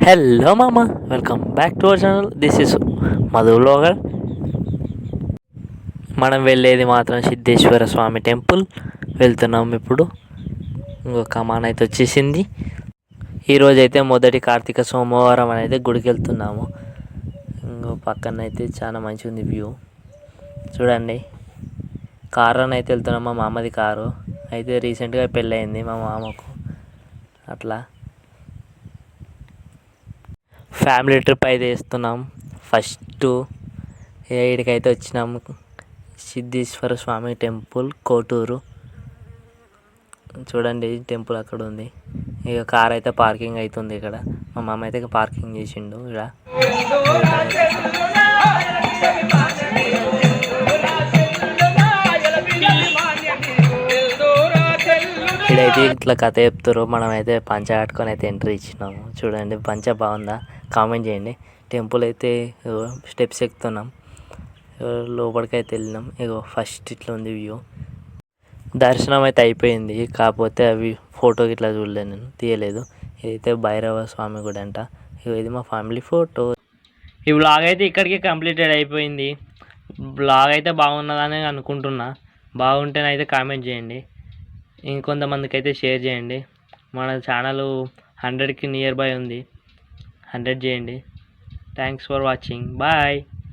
Hello మామ, welcome back to our channel. This is Madhu vlogger. మనం వెళ్ళేది మాత్రం సిద్ధేశ్వర స్వామి టెంపుల్ వెళ్తున్నాం. ఇప్పుడు ఇంకొక కమాన్ అయితే వచ్చేసింది. ఈరోజు అయితే మొదటి కార్తీక సోమవారం అనేది గుడికి వెళ్తున్నాము. ఇంకో పక్కన అయితే చాలా మంచిగా ఉంది వ్యూ చూడండి. కారు అయితే వెళ్తున్నాం. మా మామది కారు అయితే రీసెంట్గా పెళ్ళయింది మా మామకు. అట్లా ఫ్యామిలీ ట్రిప్ అయితే వేస్తున్నాం. ఫస్ట్ ఏడికైతే వచ్చినాము, సిద్ధేశ్వర స్వామి టెంపుల్ కోటూరు. చూడండి టెంపుల్ అక్కడ ఉంది. ఇక కార్ అయితే పార్కింగ్ అవుతుంది ఇక్కడ. మా మామ అయితే పార్కింగ్ చేసిండు ఇక్కడ. ఇక్కడైతే ఇట్లా కథ చెప్తారు. మనమైతే పంచ కట్టుకొని అయితే ఎంట్రీ ఇచ్చినాము. చూడండి పంచ బాగుందా కామెంట్ చేయండి. టెంపుల్ అయితే స్టెప్స్ ఎక్కుతున్నాం. లోపలికి అయితే వెళ్ళినాం. ఇగో ఫస్ట్ ఇట్లా ఉంది వ్యూ. దర్శనం అయితే అయిపోయింది, కాకపోతే అవి ఫోటోకి ఇట్లా చూడలేదు, నేను తీయలేదు. ఇదైతే భైరవ స్వామి గుడి అంట. ఇది మా ఫ్యామిలీ ఫోటో. ఈ బ్లాగ్ అయితే ఇక్కడికి కంప్లీటెడ్ అయిపోయింది. బ్లాగ్ అయితే బాగున్నదని అనుకుంటున్నా. బాగుంటేనైతే కామెంట్ చేయండి, ఇంకొంతమందికి అయితే షేర్ చేయండి. మన ఛానల్ 100కి నియర్ బై ఉంది. 100 చేయండి. Thanks for watching. బాయ్.